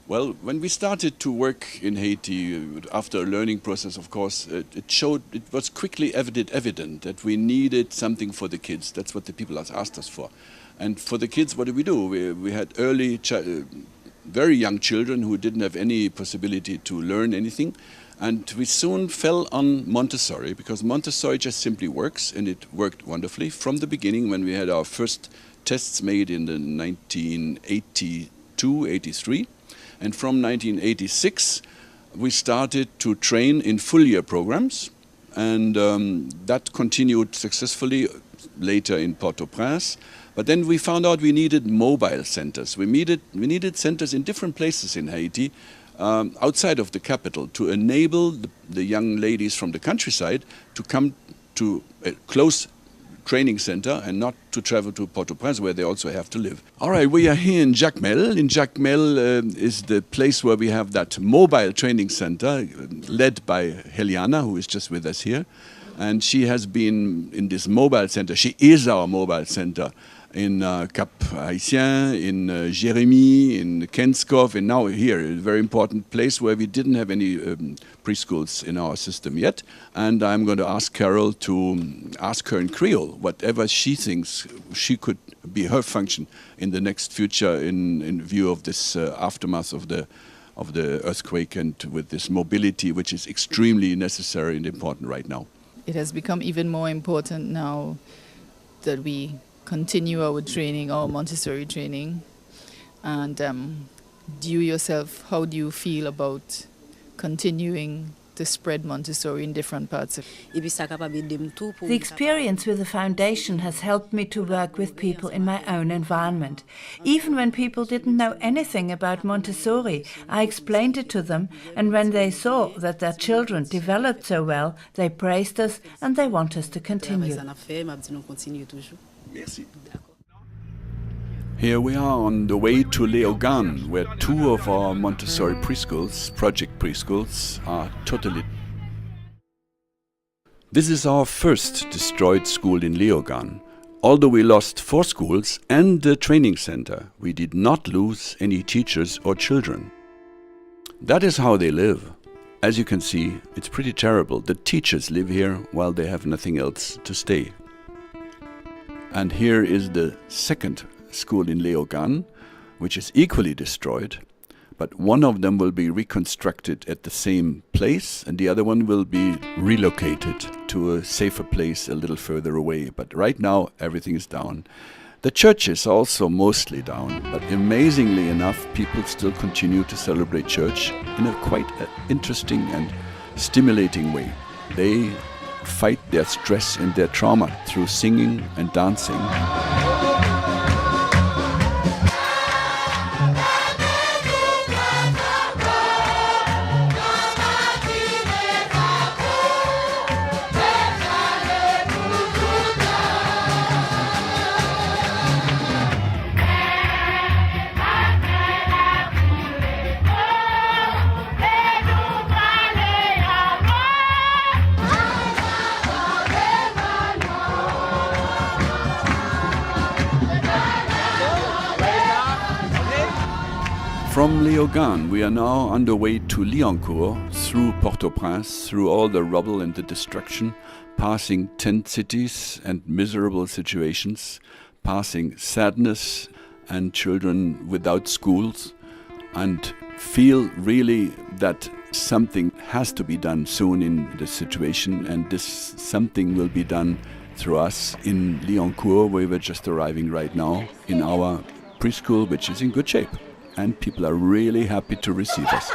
Well, when we started to work in Haiti, after a learning process, of course, it was quickly evident that we needed something for the kids. That's what the people asked us for. And for the kids, what do? We had very young children who didn't have any possibility to learn anything. And we soon fell on Montessori, because Montessori just simply works, and it worked wonderfully from the beginning when we had our first tests made in the 1982, 83. And from 1986, we started to train in full-year programs, and that continued successfully later in Port-au-Prince. But then we found out we needed mobile centers. We needed centers in different places in Haiti, outside of the capital, to enable the young ladies from the countryside to come to a close training center and not to travel to Port-au-Prince, where they also have to live. All right, we are here in Geman. In Geman is the place where we have that mobile training center led by Heliana, who is just with us here. And she has been in this mobile center. She is our mobile center in Cap Haïtien, in Jérémy, in Kenskov, and now here, a very important place where we didn't have any preschools in our system yet. And I'm going to ask Carol to ask her in Creole whatever she thinks she could be her function in the next future in view of this aftermath of the earthquake, and with this mobility, which is extremely necessary and important right now. It has become even more important now that we continue our training, our Montessori training. And you yourself, how do you feel about continuing to spread Montessori in different parts of The experience with the foundation has helped me to work with people in my own environment. Even when people didn't know anything about Montessori, I explained it to them, and when they saw that their children developed so well, they praised us and they want us to continue. Merci. Here we are on the way to Léogâne, where two of our Montessori preschools, project preschools, are totally... This is our first destroyed school in Léogâne. Although we lost 4 schools and the training center, we did not lose any teachers or children. That is how they live. As you can see, it's pretty terrible. The teachers live here while they have nothing else to stay. And here is the second school in Léogâne, which is equally destroyed, but one of them will be reconstructed at the same place and the other one will be relocated to a safer place a little further away. But right now everything is down. The church is also mostly down, but amazingly enough, people still continue to celebrate church in a quite interesting and stimulating way. They fight their stress and their trauma through singing and dancing. From Léogâne, we are now on the way to Liancourt, through Port-au-Prince, through all the rubble and the destruction, passing tent cities and miserable situations, passing sadness and children without schools, and feel really that something has to be done soon in this situation, and this something will be done through us in Liancourt, where we're just arriving right now, in our preschool, which is in good shape. And people are really happy to receive us.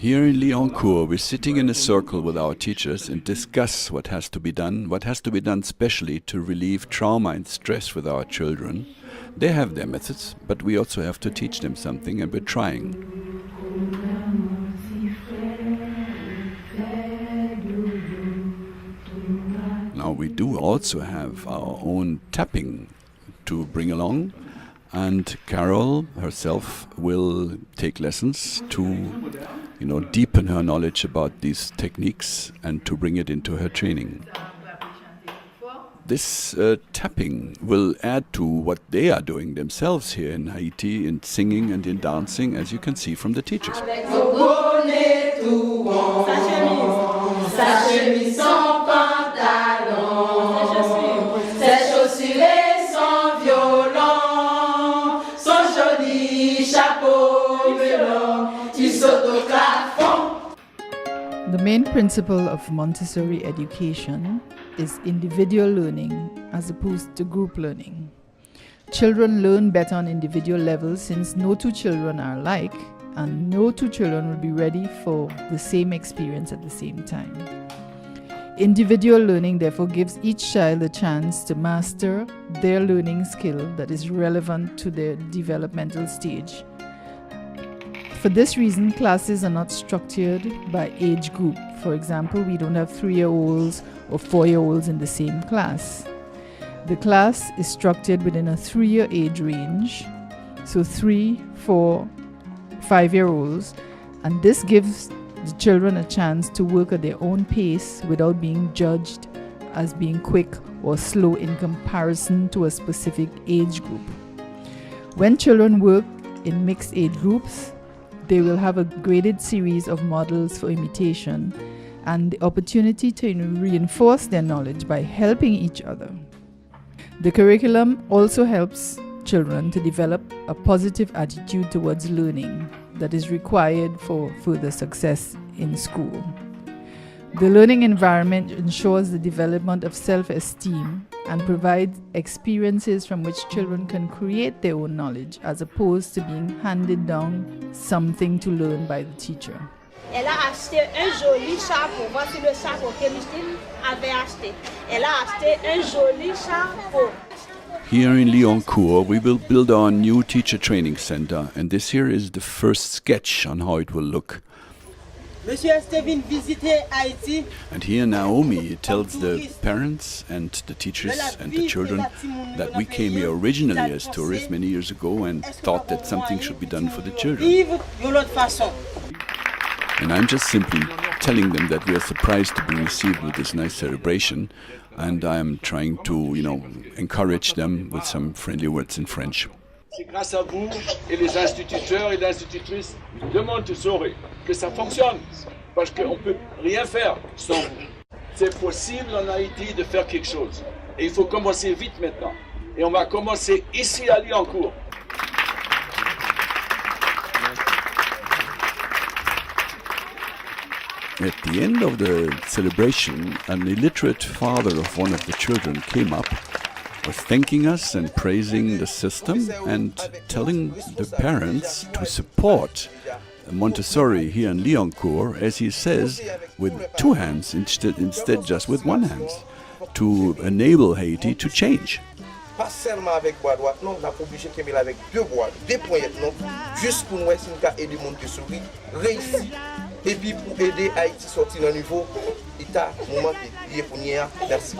Here in Lyoncourt, we're sitting in a circle with our teachers and discuss what has to be done specially to relieve trauma and stress with our children. They have their methods, but we also have to teach them something, and we're trying. Now we do also have our own tapping to bring along, and Carol herself will take lessons to deepen her knowledge about these techniques and to bring it into her training. This tapping will add to what they are doing themselves here in Haiti, in singing and in dancing, as you can see from the teachers. The main principle of Montessori education is individual learning as opposed to group learning. Children learn better on individual levels since no two children are alike, and no two children will be ready for the same experience at the same time. Individual learning therefore gives each child a chance to master their learning skill that is relevant to their developmental stage. For this reason, classes are not structured by age group. For example, we don't have 3-year-olds or 4-year-olds in the same class. The class is structured within a 3-year age range, so 3, 4, 5-year-olds, and this gives the children a chance to work at their own pace without being judged as being quick or slow in comparison to a specific age group. When children work in mixed age groups, they will have a graded series of models for imitation and the opportunity to reinforce their knowledge by helping each other. The curriculum also helps children to develop a positive attitude towards learning that is required for further success in school. The learning environment ensures the development of self-esteem and provides experiences from which children can create their own knowledge as opposed to being handed down something to learn by the teacher. Elle a acheté un joli chapeau. Voici le chapeau que Micheline avait acheté. Elle a acheté un joli chapeau. Here in Lyoncourt, we will build our new teacher training center, and this here is the first sketch on how it will look. And here Naomi tells the parents and the teachers and the children that we came here originally as tourists many years ago and thought that something should be done for the children. And I'm just simply telling them that we are surprised to be received with this nice celebration, and I'm trying to, encourage them with some friendly words in French. C'est grâce à vous et les instituteurs et les institutrices de Montessori que ça fonctionne. Parce qu'on ne peut rien faire sans vous. C'est possible en Haïti de faire quelque chose. Et il faut commencer vite maintenant. Et on va commencer ici à Lyoncourt. At the end of the celebration, an illiterate father of one of the children came up, was thanking us and praising the system and telling the parents to support Montessori here in Lyoncourt, as he says, with 2 hands instead just with 1 hand, to enable Haiti to change. Pas seulement avec bois droite, non, on a obligé de mettre avec 2 bois, 2 poignettes, non, juste pour nous aider Montessori réussir. Et puis pour aider Haïti sortir dans le niveau, il a un moment de pour nous. Merci.